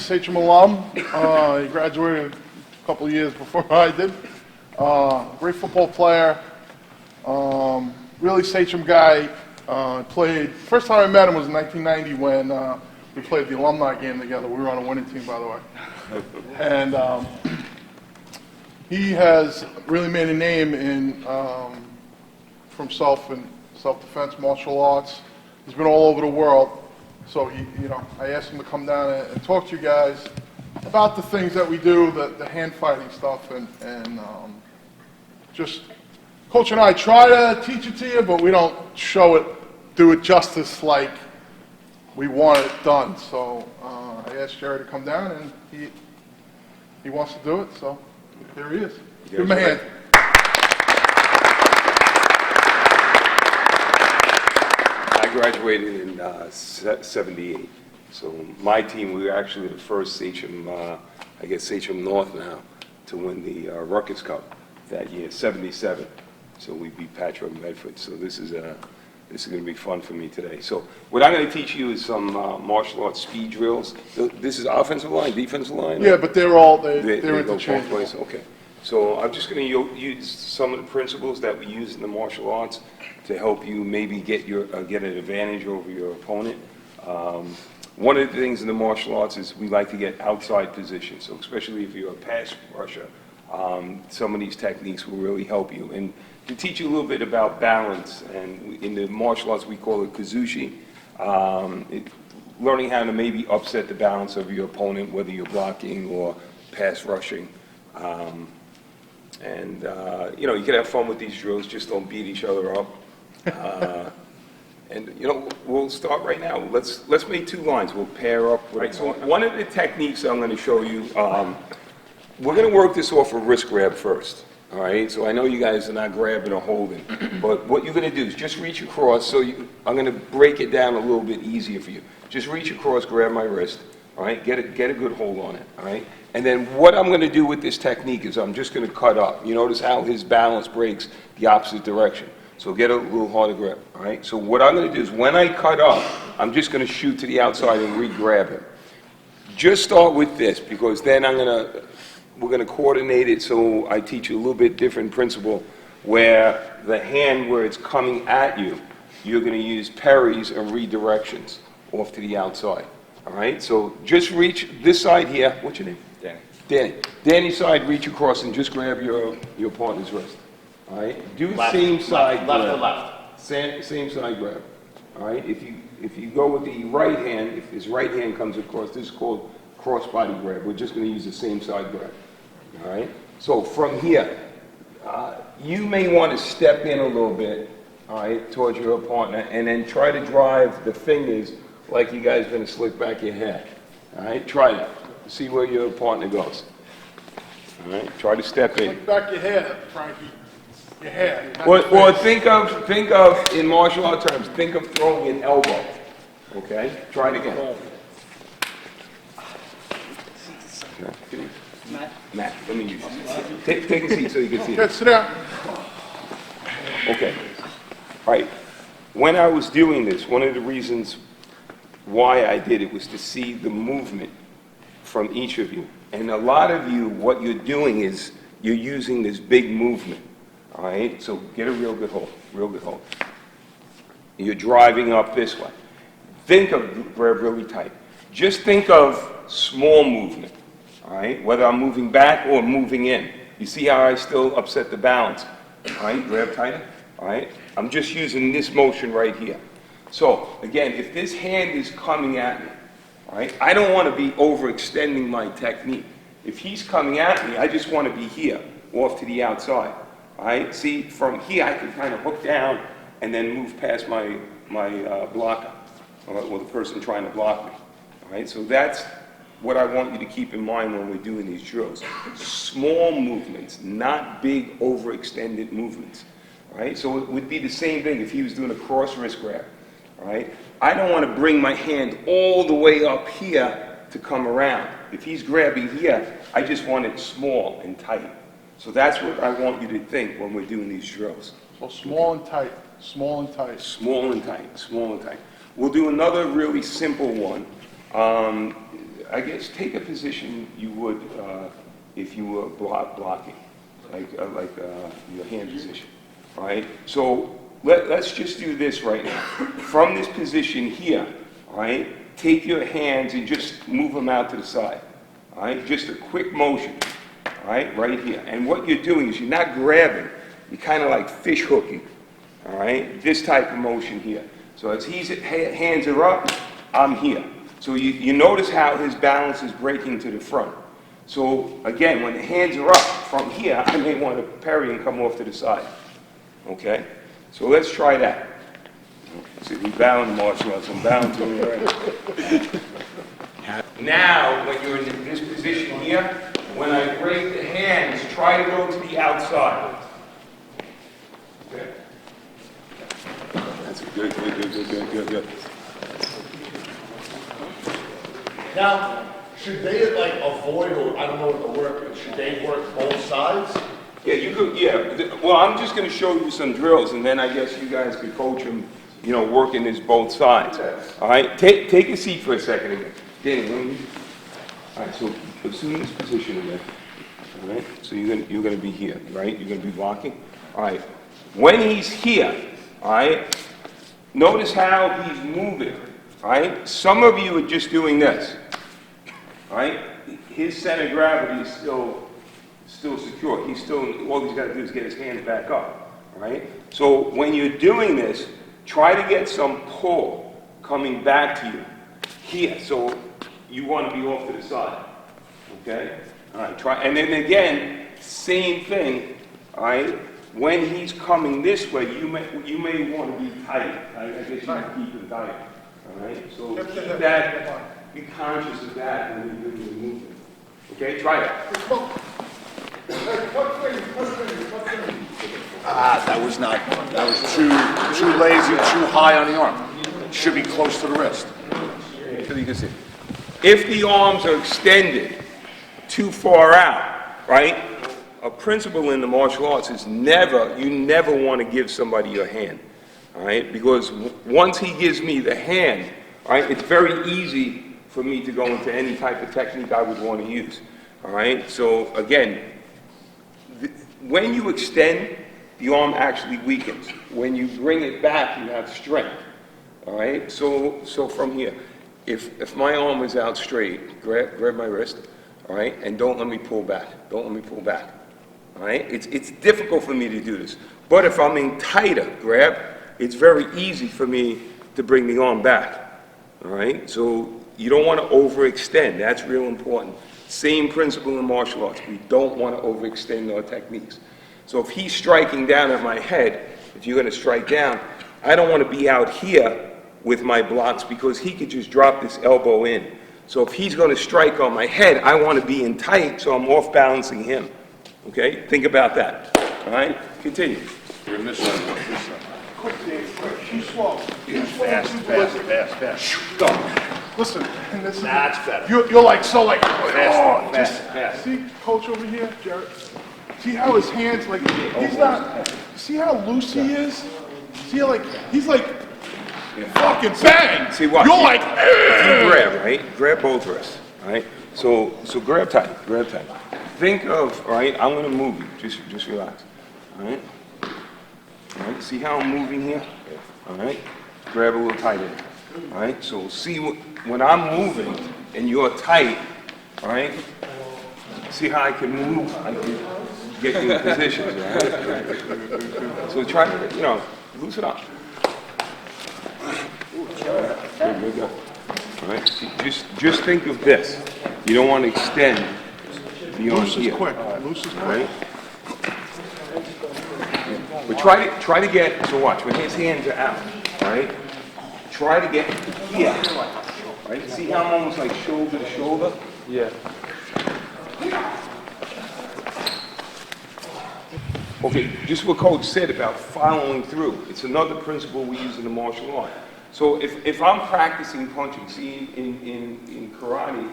Sachem alum. He graduated a couple of years before I did. Great football player. Really Sachem guy. First time I met him was in 1990 when we played the alumni game together. We were on a winning team, by the way. And he has really made a name in for himself in self-defense, martial arts. He's been all over the world. So I asked him to come down and talk to you guys about the things that we do, the hand fighting stuff, and just Coach and I try to teach it to you, but we don't do it justice like we want it done. So I asked Jerry to come down, and he wants to do it. So here he is. Give him a hand. I graduated in 78. So my team, we were actually the first Sachem, Sachem North now, to win the Ruckus Cup that year, 77. So we beat Patrick Medford. So this is going to be fun for me today. So what I'm going to teach you is some martial arts speed drills. This is offensive line, defensive line? Yeah, but they're interchangeable. Okay. So I'm just going to use some of the principles that we use in the martial arts to help you maybe get an advantage over your opponent. One of the things in the martial arts is we like to get outside positions. So especially if you're a pass rusher, some of these techniques will really help you. And to teach you a little bit about balance, and in the martial arts we call it kazushi, learning how to maybe upset the balance of your opponent, whether you're blocking or pass rushing. You can have fun with these drills, just don't beat each other up. We'll start right now. Let's make two lines. We'll pair up. Right. So one of the techniques I'm going to show you, we're going to work this off a wrist grab first. All right. So I know you guys are not grabbing or holding, but what you're going to do is just reach across. I'm going to break it down a little bit easier for you. Just reach across, grab my wrist. All right. Get a good hold on it. All right. And then what I'm going to do with this technique is I'm just going to cut up. You notice how his balance breaks the opposite direction. So get a little harder grip, all right? So what I'm going to do is when I cut up, I'm just going to shoot to the outside and re-grab him. Just start with this, because then we're going to coordinate it, so I teach you a little bit different principle where the hand where it's coming at you, you're going to use parries and redirections off to the outside, all right? So just reach this side here. What's your name? Danny. Danny's side, reach across and just grab your partner's wrist. All right. Do the same side grab. Left to left. Same side grab. All right. If you go with the right hand, if his right hand comes across, this is called cross body grab. We're just going to use the same side grab. All right. So from here, you may want to step in a little bit, all right, towards your partner, and then try to drive the fingers like you guys are going to slick back your hair. All right. Try that. See where your partner goes. All right. Try to step in. Slick back your hair, Frankie. Your hair. Or think of in martial art terms. Think of throwing an elbow. Okay. Try it again. Okay. Matt, let me use this. Take a seat so you can see. Okay, sit down. Okay. All right. When I was doing this, one of the reasons why I did it was to see the movement from each of you. And a lot of you, what you're doing is you're using this big movement. All right? So get a real good hold. You're driving up this way. Think of grab really tight. Just think of small movement. All right? Whether I'm moving back or moving in. You see how I still upset the balance? All right? Grab tighter. All right? I'm just using this motion right here. So, again, if this hand is coming at me, all right, I don't want to be overextending my technique. If he's coming at me, I just want to be here, off to the outside. All right? See, from here, I can kind of hook down and then move past my blocker, or the person trying to block me. All right? So that's what I want you to keep in mind when we're doing these drills. Small movements, not big, overextended movements. All right? So it would be the same thing if he was doing a cross wrist grab. All right? I don't want to bring my hand all the way up here to come around. If he's grabbing here, I just want it small and tight. So that's what I want you to think when we're doing these drills. So small and tight, small and tight. Small and tight, small and tight. We'll do another really simple one. I guess take a position you would if you were blocking, like your hand position, all right? So let's just do this right now. From this position here, all right, take your hands and just move them out to the side, all right? Just a quick motion, all right here. And what you're doing is you're not grabbing, you're kind of like fish hooking, all right? This type of motion here. So as his hands are up, I'm here. So you notice how his balance is breaking to the front. So again, when the hands are up from here, I may want to parry and come off to the side. Okay? So let's try that. See, we bound martial arts. I'm bound to it already. Now, when you're in this position here, when I break the hands, try to go to the outside. Okay? That's good. Now, should they like avoid, or I don't know what the word is, should they work both sides? Yeah, you could, yeah. Well, I'm just going to show you some drills, and then I guess you guys could coach him, you know, working this both sides. All right, take a seat for a second again. Danny, all right, so assume this position again. All right, so you're going to be here, right? You're going to be blocking. All right, when he's here, all right, notice how he's moving. All right, some of you are just doing this. All right, his center of gravity is still secure. All he's got to do is get his hands back up. All right, so when you're doing this, try to get some pull coming back to you here. So you want to be off to the side. Okay, all right, try, and then again, same thing. All right, when he's coming this way, you may want to be tight. I guess you can keep it tight. All right, so keep that, be conscious of that when you're doing the movement. Okay, try it. That was too lazy, too high on the arm. It should be close to the wrist. So you can see. If the arms are extended too far out, right? A principle in the martial arts is you never want to give somebody your hand. All right, because once he gives me the hand, all right, it's very easy for me to go into any type of technique I would want to use. All right, so again, when you extend, the arm actually weakens. When you bring it back, you have strength. All right, so from here, if my arm is out straight, grab my wrist, all right, and don't let me pull back. Don't let me pull back. All right, it's difficult for me to do this, but if I'm in tighter grab, it's very easy for me to bring the arm back, all right? So you don't want to overextend. That's real important. Same principle in martial arts. We don't want to overextend our techniques. So if he's striking down at my head, if you're going to strike down, I don't want to be out here with my blocks because he could just drop this elbow in. So if he's going to strike on my head, I want to be in tight so I'm off balancing him. Okay? Think about that. All right? Continue. You're in this side. Quick, Dave, quick, too slow. Fast. Go. Listen, and this is... That's better. You're like, so like... Fast. See, coach over here, Jerry? See how his hands, like, he's not... See how loose he is? See how, like, he's like... Fucking bang! See what? You're like... If you grab, right? Grab both wrists, all right? So grab tight. Think of, all right, I'm going to move you. Just relax, all right? All right, see how I'm moving here? All right, grab a little tighter. All right, so see when I'm moving and you're tight, all right, see how I can move? I can get you in positions, all right? So try to, loosen up. Good. All right, see, just think of this. You don't want to extend beyond Loose here. is quick. Loose is quick. Right? But try to get, so watch, when his hands are out, right? Try to get here, right? See how I'm almost like shoulder to shoulder? Yeah. Okay, just what Coach said about following through. It's another principle we use in the martial art. So if I'm practicing punching, see in karate,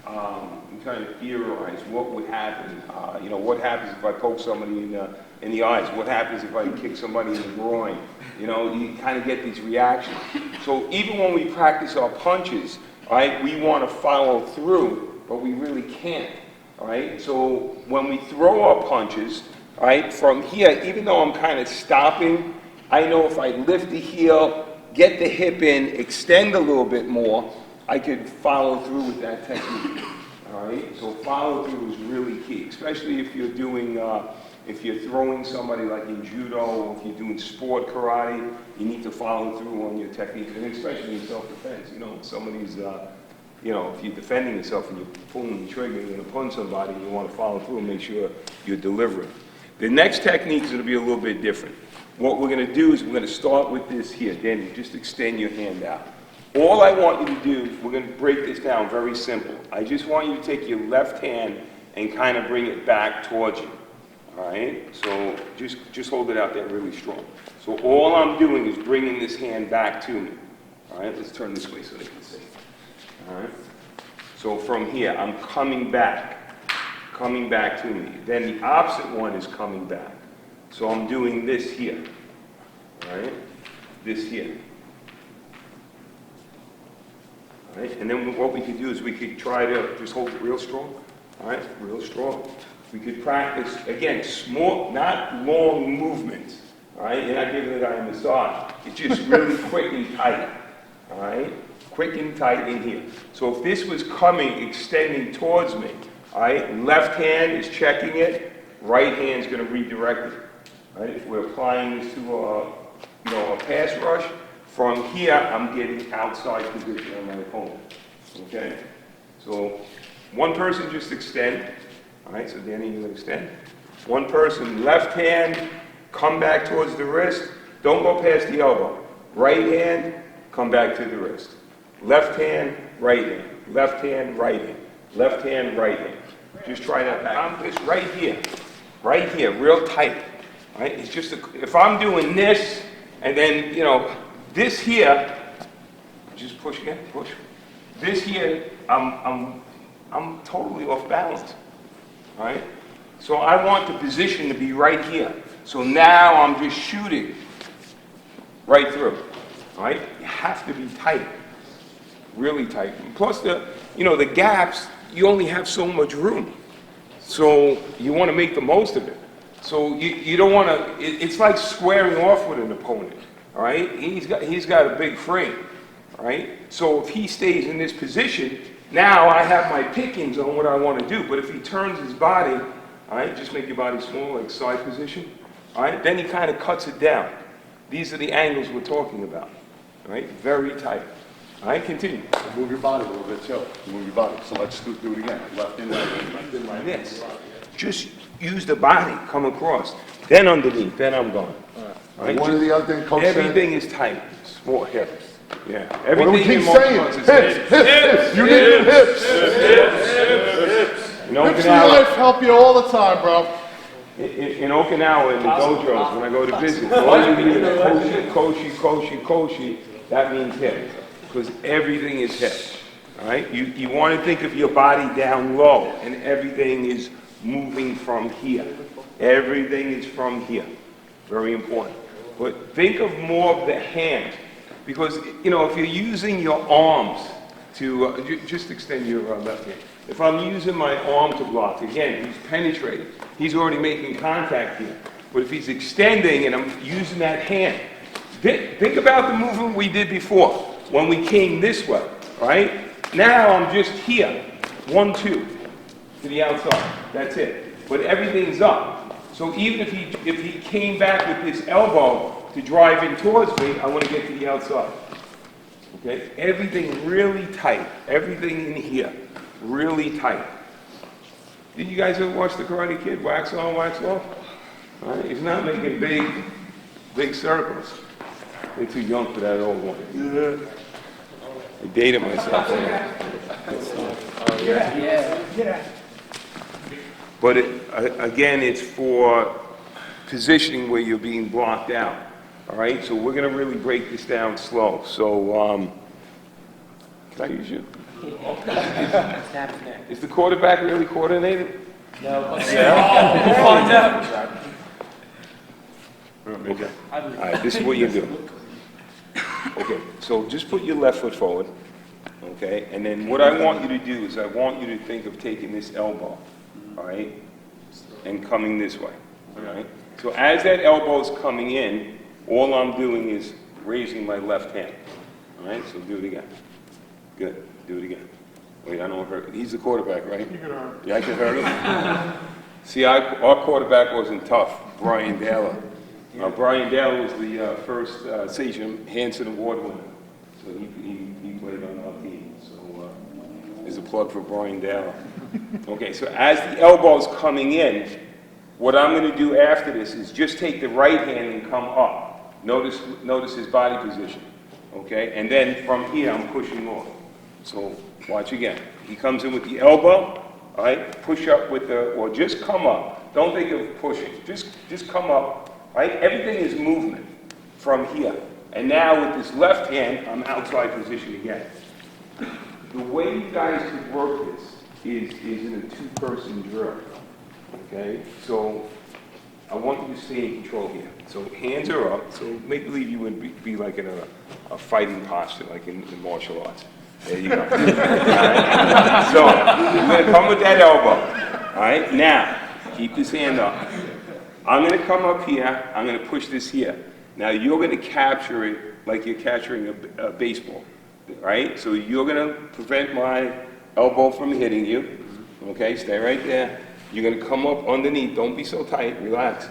I'm trying to theorize what would happen. What happens if I poke somebody in the eyes? What happens if I kick somebody in the groin? You kind of get these reactions. So even when we practice our punches, all right? We want to follow through, but we really can't, all right? So when we throw our punches, all right, from here, even though I'm kind of stopping, I know if I lift the heel, get the hip in, extend a little bit more, I could follow through with that technique, all right? So follow through is really key, especially if you're doing, if you're throwing somebody like in judo, or if you're doing sport karate, you need to follow through on your technique, and especially in self-defense. You know, some of these, you know, if you're defending yourself and you're pulling the trigger, you're going to punch somebody, you want to follow through and make sure you're delivering. The next technique is going to be a little bit different. What we're going to do is we're going to start with this here. Danny, just extend your hand out. All I want you to do, we're going to break this down very simple. I just want you to take your left hand and kind of bring it back towards you. All right, so just hold it out there really strong. So all I'm doing is bringing this hand back to me. All right, let's turn this way so they can see. All right, so from here, I'm coming back to me. Then the opposite one is coming back. So I'm doing this here. All right, this here. All right, and then what we could do is we could try to just hold it real strong. All right, real strong. We could practice, again, small, not long movements, all right? You're not giving the guy a massage. It's just really quick and tight, all right? Quick and tight in here. So if this was coming, extending towards me, all right? Left hand is checking it, right hand's gonna redirect it, all right? If we're applying this to a pass rush, from here, I'm getting outside position on my opponent, okay? So one person just extend. All right, so Danny, you extend. One person, left hand, come back towards the wrist. Don't go past the elbow. Right hand, come back to the wrist. Left hand, right hand. Left hand, right hand. Left hand, right hand. Just try that. I'm just right here, real tight. All right, it's just if I'm doing this and then this here, just push again, push. This here, I'm totally off balance. All right? So I want the position to be right here. So now I'm just shooting right through. All right? You have to be tight, really tight. And plus the gaps, you only have so much room. So you want to make the most of it. So you don't want to, it's like squaring off with an opponent. All right? He's got a big frame. All right? So if he stays in this position, now I have my pickings on what I want to do, but if he turns his body, all right, just make your body small, like side position, all right, then he kind of cuts it down. These are the angles we're talking about, all right, very tight. All right, continue. So move your body a little bit too. Move your body. So let's do it again. Left and right. Left and right. This. Just use the body, come across, then underneath, then I'm gone. All right, One of the other things Coach said. everything is tight, small hips. Yeah, What do we everything keep in martial saying? arts is Hips. You need your hips. In Hips in Okinawa, life help you all the time, bro. in Okinawa, in the dojos, when I go to visit, all you hear is koshi, that means hip, because everything is hip, all right? You want to think of your body down low, and everything is moving from here. Everything is from here. Very important. But think of more of the hand, because, if you're using your arms to, just extend your left hand. If I'm using my arm to block, again, he's penetrating. He's already making contact here. But if he's extending and I'm using that hand, think about the movement we did before, when we came this way, right? Now I'm just here, 1, 2, to the outside. That's it. But everything's up. So even if he came back with his elbow to drive in towards me, I want to get to the outside. Okay? Everything really tight. Everything in here, really tight. Did you guys ever watch The Karate Kid? Wax on, wax off? All right? He's not making big circles. They're too young for that old one. I dated myself. Yeah. But again, it's for positioning where you're being blocked out. All right, so we're going to really break this down slow. So, can I use you? Is the quarterback really coordinated? No. We'll find out. Okay. All right, this is what you do. Okay, so just put your left foot forward. Okay? And then what I want you to do is I want you to think of taking this elbow, all right, and coming this way, all right? So as that elbow is coming in, all I'm doing is raising my left hand, all right? So do it again. Good. Do it again. Wait, I don't hurt. He's the quarterback, right? You can hurt him. Yeah, I can hurt him. See, our quarterback wasn't tough, Brian Dale. Brian Dale was the first Sachem H.S. award winner. So he played on our team. So there's a plug for Brian Dale. Okay, so as the elbow's coming in, what I'm going to do after this is just take the right hand and come up. Notice his body position. Okay, and then from here I'm pushing off. So watch again. He comes in with the elbow, all right? Push up with the, or just come up. Don't think of pushing. Just come up, right? Everything is movement from here. And now with this left hand, I'm outside position again. The way you guys could work this is in a two-person drill, okay? So I want you to stay in control here. So hands are up. So make believe you would be like in a fighting posture, like in martial arts. There you go. All right? So you're going to come with that elbow. All right? Now, keep this hand up. I'm going to come up here. I'm going to push this here. Now you're going to capture it like you're capturing a baseball. Right? So you're going to prevent my elbow from hitting you. Okay? Stay right there. You're going to come up underneath. Don't be so tight. Relax.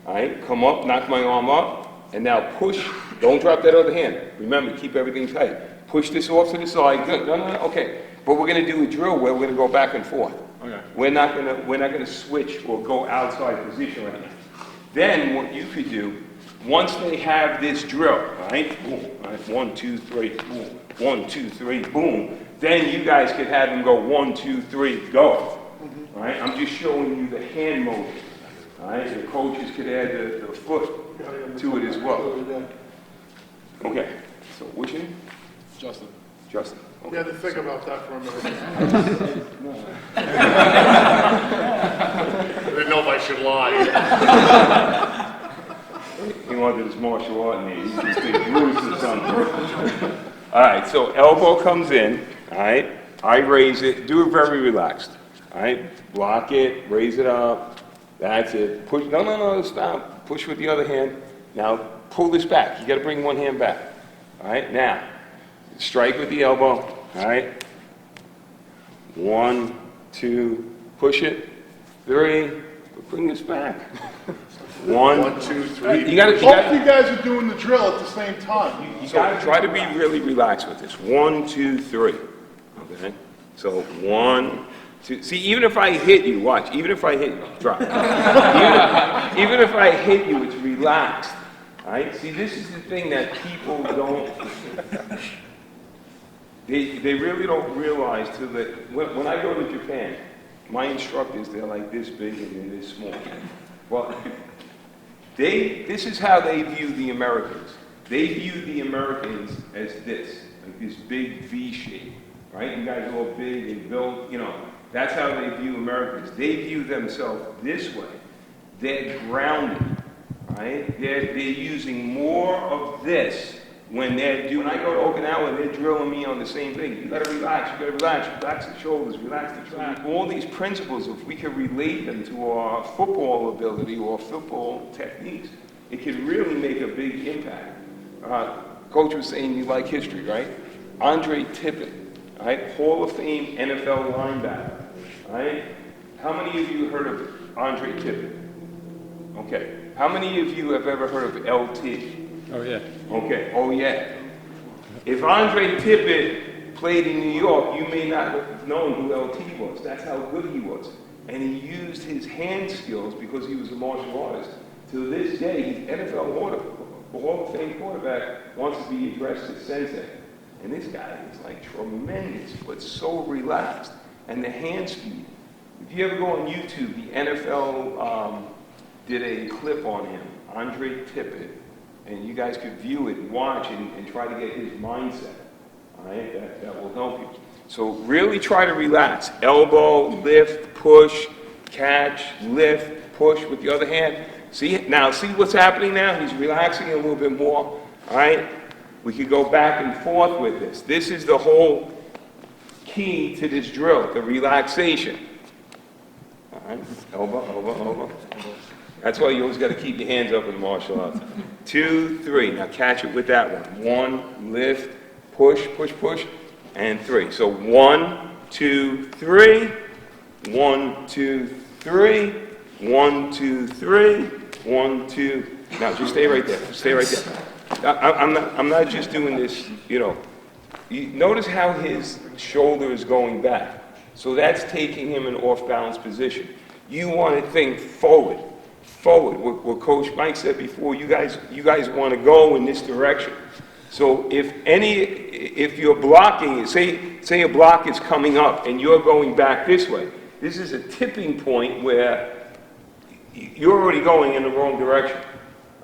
All right? Come up. Knock my arm up. And now push. Don't drop that other hand. Remember, keep everything tight. Push this off to the side. Good. No. Okay. But we're going to do a drill where we're going to go back and forth. Okay. We're not going to switch or go outside position right now. Then what you could do, once they have this drill, all right? Boom. All right. 1, 2, 3. Boom. 1, 2, 3. Boom. Then you guys could have them go 1, 2, 3. Go. All right. I'm just showing you the hand motion. All right. The coaches could add the foot to it as well. Okay. So which hand? Justin. Okay. You had to think about that for a minute. I didn't know if I should lie. He wanted his martial art name. He just did Bruce or something. All right, so elbow comes in, all right? I raise it. Do it very relaxed, all right? Block it, raise it up. That's it. Push. No, stop. Push with the other hand. Now, pull this back. You got to bring one hand back. All right, now. Strike with the elbow, all right? 1, 2, push it. 3, bring this back. 1, 2, 3. You gotta, Both you guys are doing the drill at the same time. You gotta try to be really relaxed with this. 1, 2, 3. Okay? So 1, 2. See, even if I hit you, watch. Even if I hit you, drop. even if I hit you, it's relaxed. All right? See, this is the thing that people don't. They really don't realize till that when I go to Japan, my instructors, they're like this big and they're this small. Well, this is how they view the Americans. They view the Americans as this, like this big V shape, right? You guys are all big and built, you know. That's how they view Americans. They view themselves this way. They're grounded, right? They're using more of this. When I go to Okinawa, they're drilling me on the same thing. You gotta relax, relax the shoulders, relax the track. All these principles, if we can relate them to our football ability or football techniques, it can really make a big impact. Coach was saying you like history, right? Andre Tippett, right? Hall of Fame NFL linebacker, right? How many of you heard of Andre Tippett? Okay. How many of you have ever heard of LT? Oh, yeah. Okay, oh yeah. If Andre Tippett played in New York, you may not have known who LT was. That's how good he was. And he used his hand skills because he was a martial artist. To this day, he's NFL Hall of Fame quarterback, wants to be addressed as Sensei. And this guy is like tremendous, but so relaxed. And the hand speed. If you ever go on YouTube, the NFL did a clip on him, Andre Tippett. And you guys could view it and watch and try to get his mindset, all right? That will help you. So really try to relax. Elbow, lift, push, catch, lift, push with the other hand. See what's happening now? He's relaxing a little bit more, all right? We could go back and forth with this. This is the whole key to this drill, the relaxation. All right, elbow, elbow, elbow. That's why you always got to keep your hands up in martial arts. 2, 3. Now catch it with that one. 1, lift, push, push, push, and 3. So 1, 2, 3. 1, 2, 3. 1, 2, 3. 1, 2. Now just stay right there. Stay right there. I'm not just doing this, you know. You notice how his shoulder is going back. So that's taking him in off-balance position. You want to think forward. Forward. What Coach Mike said before, you guys want to go in this direction. So if you're blocking, say a block is coming up and you're going back this way, this is a tipping point where you're already going in the wrong direction.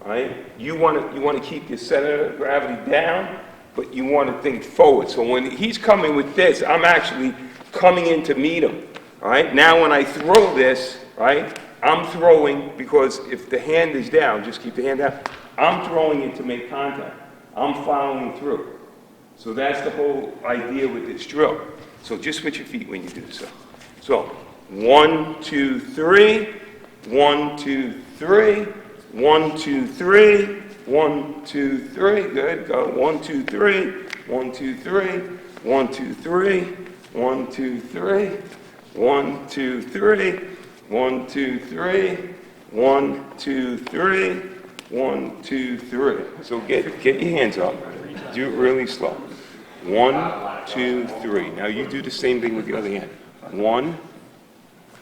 All right? You want to keep your center of gravity down, but you want to think forward. So when he's coming with this, I'm actually coming in to meet him. All right? Now when I throw this, right, I'm throwing, because if the hand is down, just keep the hand down, I'm throwing it to make contact. I'm following through. So that's the whole idea with this drill. So just switch your feet when you do so. So 1, 2, 3, 1, 2, 3, 1, 2, 3, 1, 2, 3, good, go, 1, 2, 3, 1, 2, 3, 1, 2, 3, 1, 2, 3, 1, 2, 3, 1, 2, 3, 1, 2, 3, 1, 2, 3. So get your hands up, do it really slow. 1, 2, 3. Now you do the same thing with the other hand. 1,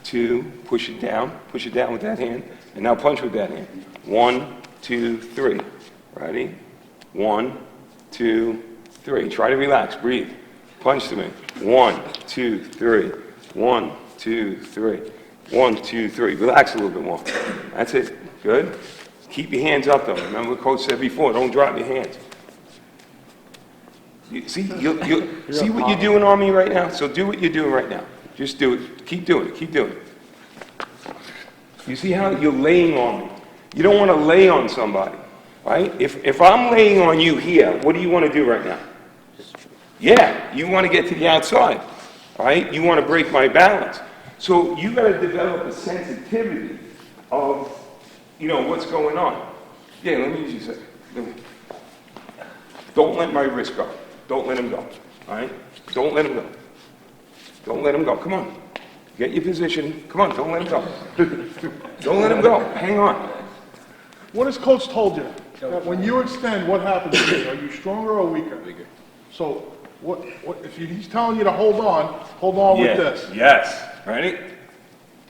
2, push it down with that hand, and now punch with that hand. 1, 2, 3. Ready? 1, 2, 3. Try to relax, breathe. Punch to me. 1, 2, 3. 1, 2, 3. 1, 2, 3. Relax a little bit more. That's it. Good. Keep your hands up though. Remember what Coach said before, don't drop your hands. See what you're doing on me right now? So do what you're doing right now. Just do it. Keep doing it. Keep doing it. You see how you're laying on me? You don't want to lay on somebody, right? If I'm laying on you here, what do you want to do right now? Yeah, you want to get to the outside, right? You want to break my balance. So you got to develop a sensitivity of, you know, what's going on. Yeah, let me use you a second. Don't let my wrist go. Don't let him go, all right? Don't let him go. Don't let him go. Come on. Get your position. Come on, don't let him go. Don't let him go. Hang on. What has Coach told you? That when you extend, what happens to you? Are you stronger or weaker? Weaker. So what if he's telling you to hold on with this. Yes. Ready?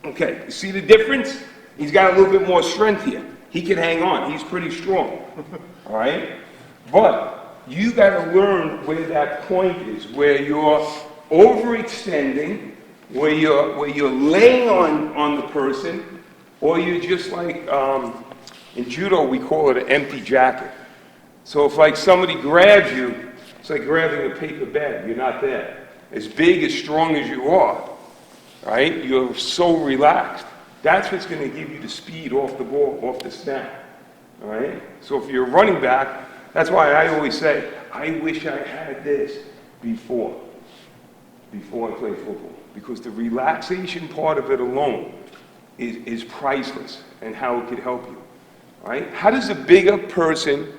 Okay. You see the difference? He's got a little bit more strength here. He can hang on. He's pretty strong. All right? But you got to learn where that point is, where you're overextending, where you're laying on the person, or you're just like, in judo we call it an empty jacket. So if like somebody grabs you, it's like grabbing a paper bag, you're not there. As big, as strong as you are, right? You're so relaxed. That's what's going to give you the speed off the ball, off the snap, all right? So if you're a running back, that's why I always say, I wish I had this before I played football. Because the relaxation part of it alone is priceless, and how it could help you. All right? How does a bigger person,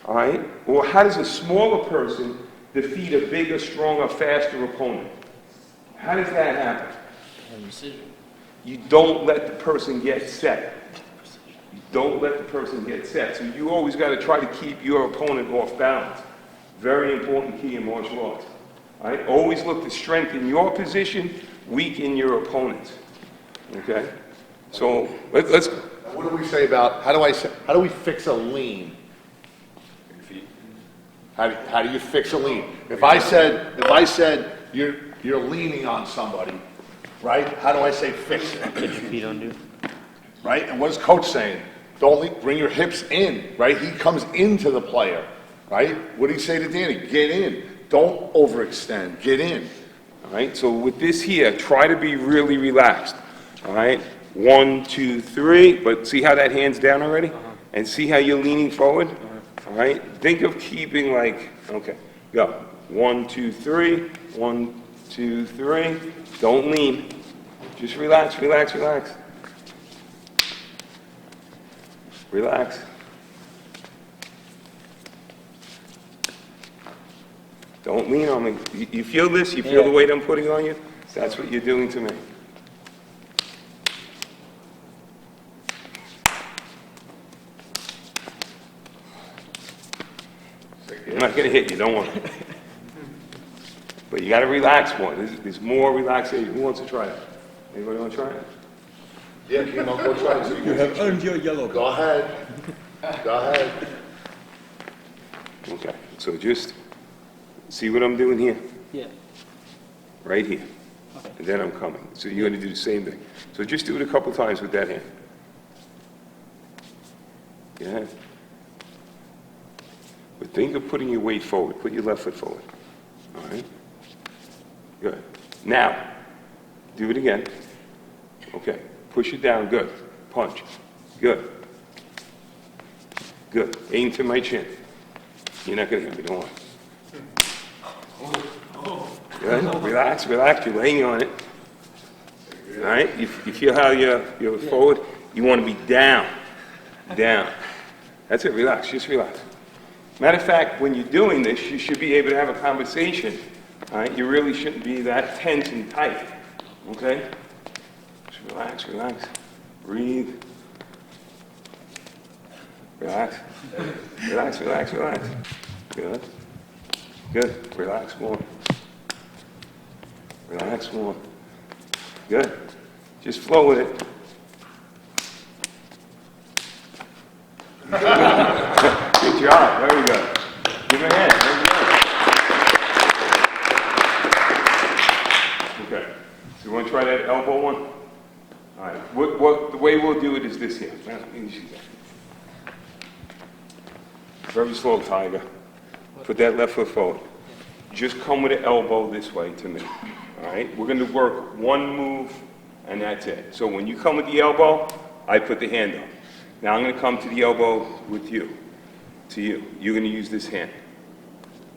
all right, or how does a smaller person defeat a bigger, stronger, faster opponent? How does that happen? You don't let the person get set. You don't let the person get set. So you always got to try to keep your opponent off balance. Very important key in martial arts. All right? Always look to strengthen your position, weaken your opponents. Okay? So let's. What do we say about, how do we fix a lean? How do you fix a lean? If I said you're leaning on somebody, right? How do I say fix it? Put your feet under. Right? And what is Coach saying? Don't bring your hips in, right? He comes into the player, right? What do you say to Danny? Get in. Don't overextend. Get in. All right? So with this here, try to be really relaxed. All right? 1, 2, 3. But see how that hand's down already? And see how you're leaning forward? All right? Think of keeping like, okay, go. 1, 2, 3. 1, 2, 3. Don't lean. Just relax, relax, relax. Relax. Don't lean on me. You feel this? You feel the weight I'm putting on you? That's what you're doing to me. I'm not going to hit you, don't worry. But you got to relax more. There's more relaxation. Who wants to try it? Anybody want to try it? Yeah, Kim, I'll go try it. You have earned your yellow Go ahead. Go ahead. Okay, so just see what I'm doing here? Yeah. Right here. Okay. And then I'm coming. So you're going to do the same thing. So just do it a couple times with that hand. Go ahead. But think of putting your weight forward. Put your left foot forward. All right? Good. Now, do it again. Okay. Push it down. Good. Punch. Good. Good. Aim to my chin. You're not going to hit me. Don't worry. Good. Relax. Relax. You're laying on it. All right? You feel how you're forward? You want to be down. Down. That's it. Relax. Just relax. Matter of fact, when you're doing this, you should be able to have a conversation. All right? You really shouldn't be that tense and tight. Okay? Just relax, relax. Breathe. Relax. Relax, relax, relax. Good. Good. Relax more. Relax more. Good. Just flow with it. Good job. Very good. Give him a hand. Very good. Okay. So you want to try that elbow one? All right. The way we'll do it is this here. Very slow, Tiger. Put that left foot forward. Just come with the elbow this way to me. All right? We're going to work one move, and that's it. So when you come with the elbow, I put the hand up. Now I'm going to come to the elbow with you, to you. You're going to use this hand.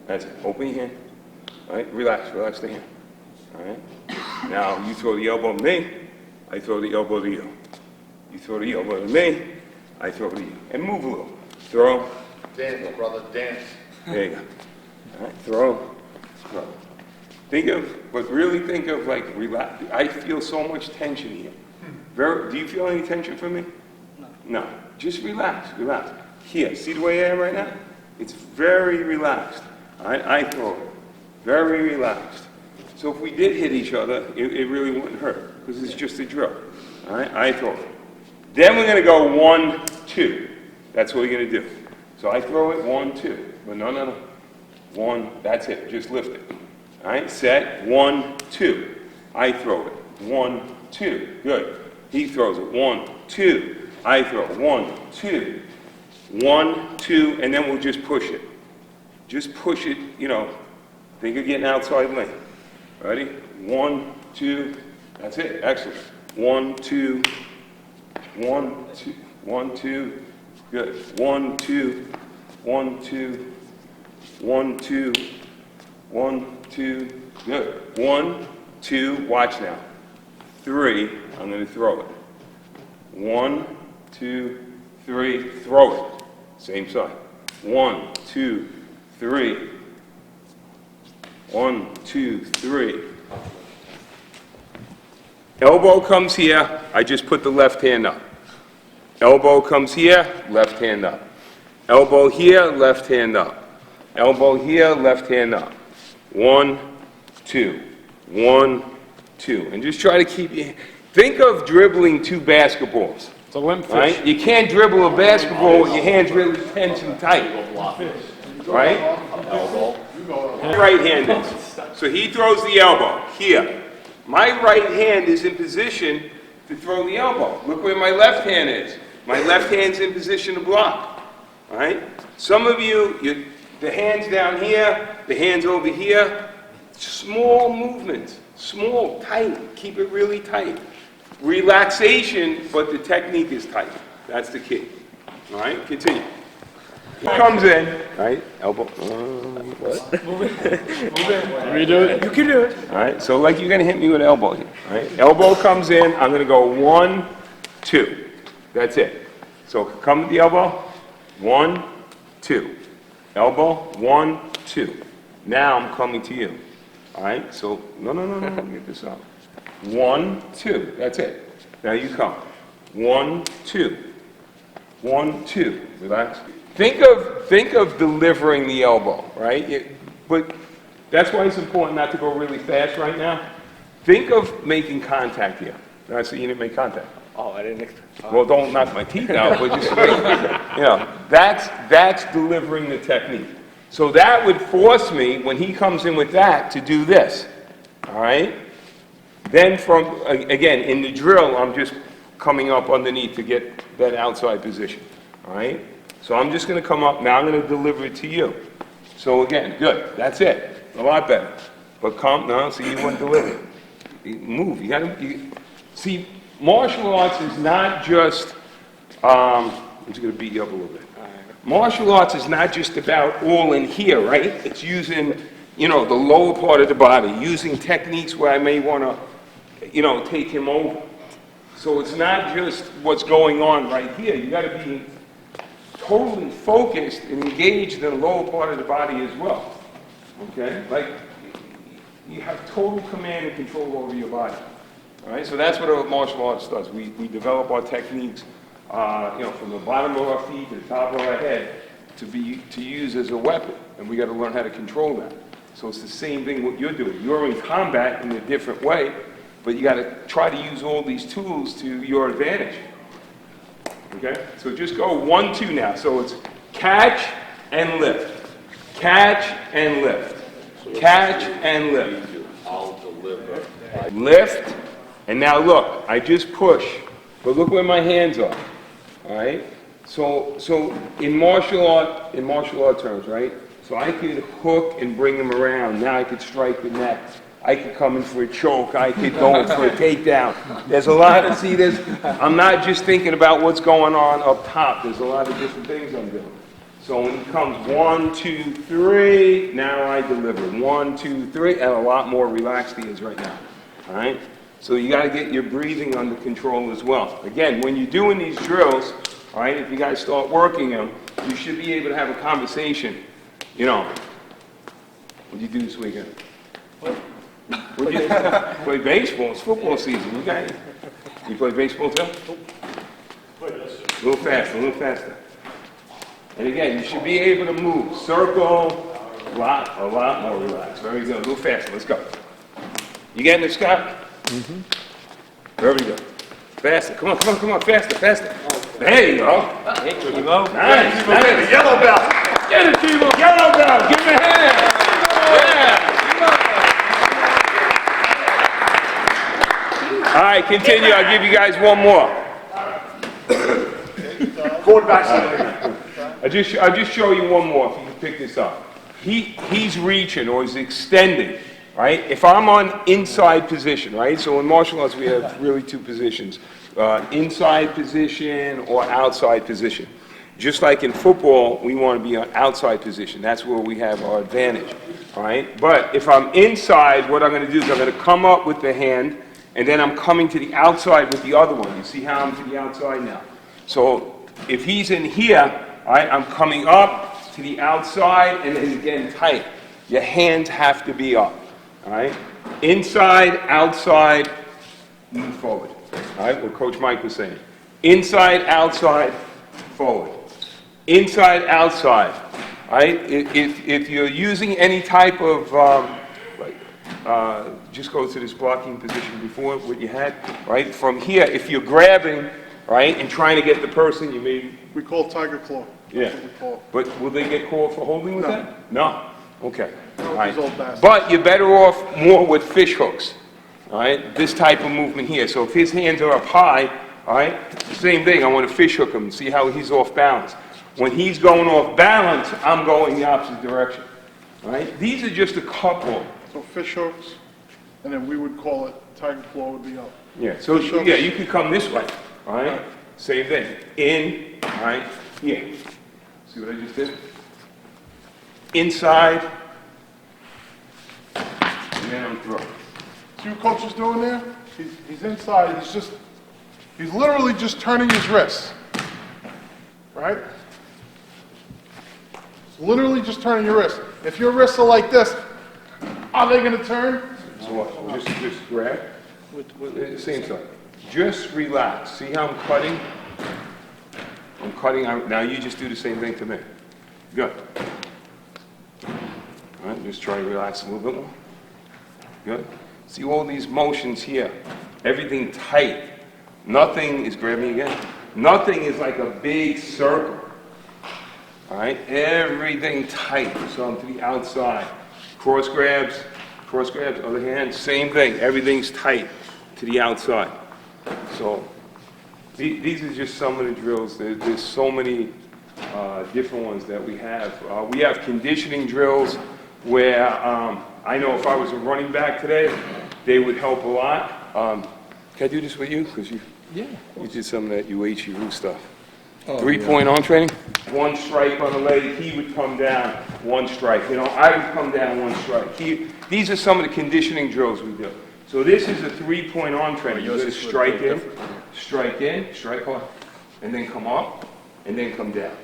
That's it. Open your hand. All right? Relax. Relax the hand. All right? Now you throw the elbow to me. I throw the elbow to you. You throw the elbow to me. I throw it to you. And move a little. Throw. Dance, brother, dance. There you go. All right, throw, throw. Really think of like, relax. I feel so much tension here. Do you feel any tension from me? No. No. Just relax, relax. Here, see the way I am right now? It's very relaxed. All right, I throw it. Very relaxed. So if we did hit each other, it really wouldn't hurt because it's just a drill. All right, I throw it. Then we're going to go 1, 2. That's what we're going to do. So I throw it, 1, 2. But no. 1, that's it. Just lift it. All right, set, 1, 2. I throw it, 1, 2. Good. He throws it, 1, 2. I throw it, 1, 2. 1, 2, and then we'll just push it. Just push it, think of getting outside lane. Ready? 1, 2. That's it. Excellent. 1, 2. 1, 2. 1, 2. Good. 1, 2. 1, 2. 1, 2. 1, 2. Good. 1, 2. Watch now. 3. I'm going to throw it. 1, 2, 3. Throw it. Same side. 1, 2, 3. 1, 2, 3. Elbow comes here. I just put the left hand up. Elbow comes here, left hand up. Elbow here, left hand up. Elbow here, left hand up. 1, 2. 1, 2. And just try to keep your... Think of dribbling 2 basketballs. It's a limp fish. Right? You can't dribble a basketball with your hands really tense and tight. Right? Elbow. Right hand is. So he throws the elbow here. My right hand is in position to throw the elbow. Look where my left hand is. My left hand's in position to block. All right? Some of you, the hand's down here, the hand's over here. Small movements. Small, tight. Keep it really tight. Relaxation, but the technique is tight. That's the key. All right? Continue. Comes in, right? Elbow. Redo it. You can do it. All right. So like you're gonna hit me with elbow here. All right. Elbow comes in. I'm gonna go 1, 2. That's it. So come with the elbow. 1, 2. Elbow. 1, 2. Now I'm coming to you. All right. So no. Let me get this up. 1, 2. That's it. Now you come. 1, 2. 1, 2. Relax. Think of delivering the elbow, right? But that's why it's important not to go really fast right now. Think of making contact here. I see you didn't make contact. Oh, I didn't. Well, don't knock my teeth out, but just that's delivering the technique. So that would force me, when he comes in with that, to do this. All right? Then again, in the drill, I'm just coming up underneath to get that outside position. All right? So I'm just going to come up. Now I'm going to deliver it to you. So again, good. That's it. A lot better. But come, no, see, you wouldn't deliver it. You move. You got to, see, martial arts is not just, I'm just going to beat you up a little bit. Martial arts is not just about all in here, right? It's using, the lower part of the body, using techniques where I may want to, take him over. So it's not just what's going on right here. You got to be totally focused and engaged in the lower part of the body as well. Okay? Like, you have total command and control over your body. All right? So that's what a martial arts does. We develop our techniques, from the bottom of our feet to the top of our head to use as a weapon. And we got to learn how to control that. So it's the same thing what you're doing. You're in combat in a different way, but you got to try to use all these tools to your advantage. Okay? So just go 1, 2 now. So it's catch and lift. Catch and lift. Catch and lift. I'll deliver. Lift. And now look, I just push. But look where my hands are. All right? So in martial art terms, right? So I could hook and bring him around. Now I could strike the neck. I could come in for a choke. I could go in for a takedown. There's a lot of, I'm not just thinking about what's going on up top. There's a lot of different things I'm doing. So when he comes 1, 2, 3, now I deliver. 1, 2, 3, and a lot more relaxed he is right now. All right? So you got to get your breathing under control as well. Again, when you're doing these drills, all right, if you guys start working them, you should be able to have a conversation. What'd you do this weekend? What'd you play baseball? It's football season. You play baseball too? A little faster. And again, you should be able to move. Circle, a lot more relaxed. Very good. A little faster. Let's go. You getting it, Scott? Mm-hmm. Very good. Faster. Come on. Faster. There you go. There you go. Nice. Yellow belt. Get it, Chivo. Yellow belt. Give him a hand. Yeah. All right, continue. I'll give you guys one more. Going back. I'll just show you one more if you can pick this up. He's reaching or he's extending, right? If I'm on inside position, right? So in martial arts we have really 2 positions. Inside position or outside position. Just like in football, we want to be on outside position. That's where we have our advantage, all right? But if I'm inside, what I'm going to do is I'm going to come up with the hand, and then I'm coming to the outside with the other one. You see how I'm to the outside now? So if he's in here, all right, I'm coming up to the outside, and then again tight. Your hands have to be up, all right? Inside, outside, move forward. All right, what Coach Mike was saying. Inside, outside, forward. Inside, outside. All right, if you're using any type of, just go to this blocking position before what you had, right? From here, if you're grabbing, right, and trying to get the person, you may... We call it tiger claw. Yeah. That's what we call it. But will they get called for holding with No. that? No. Okay. No, All right. it's all bastards. But you're better off more with fish hooks. All right. This type of movement here. So if his hands are up high, all right, same thing. I want to fish hook him and see how he's off balance. When he's going off balance, I'm going the opposite direction. All right. These are just a couple. So fish hooks, and then we would call it tiger claw would be up. Yeah. So Fish hooks. yeah, you could come this way. All right. Same thing. In. All right. Here. See what I just did? Inside, and then I'm throwing. See what coach is doing there? He's inside, he's literally just turning his wrists, right? It's literally just turning your wrists. If your wrists are like this, are they gonna turn? So what? Just grab. Same side. Just relax. See how I'm cutting? I'm cutting out. Now you just do the same thing to me. Good. All right, just try to relax a little bit more. Good. See all these motions here. Everything tight. Nothing is grabbing again. Nothing is like a big circle. All right, everything tight. So I'm to the outside. Cross grabs, other hand, same thing. Everything's tight to the outside. So these are just some of the drills. There's so many different ones that we have. We have conditioning drills where I know if I was a running back today, they would help a lot. Can I do this with you? Because you did some of that UHU stuff. 3-point arm training. One strike on the leg, he would come down, one strike. You know, I would come down, one strike. These are some of the conditioning drills we do. So this is a 3-point arm training. You just strike in, strike hard, and then come up, and then come down.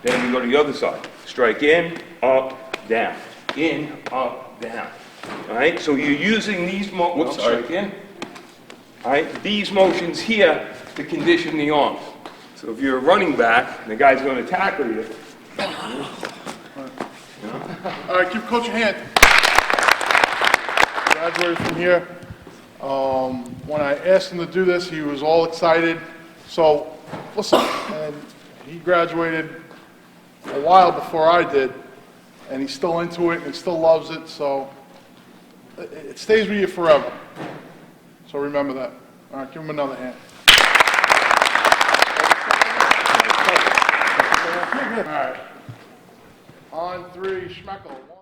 Then we go to the other side. Strike in, up, down. In, up, down. All right, so you're using these motions. Strike in. All right, these motions here to condition the arms. So if you're a running back, and the guy's going to tackle you. All right, give coach a hand. Graduated from here. When I asked him to do this, he was all excited. So, listen, and he graduated a while before I did, and he's still into it, and he still loves it, so it stays with you forever. So remember that. All right, give him another hand. All right. On 3, Schmeckel.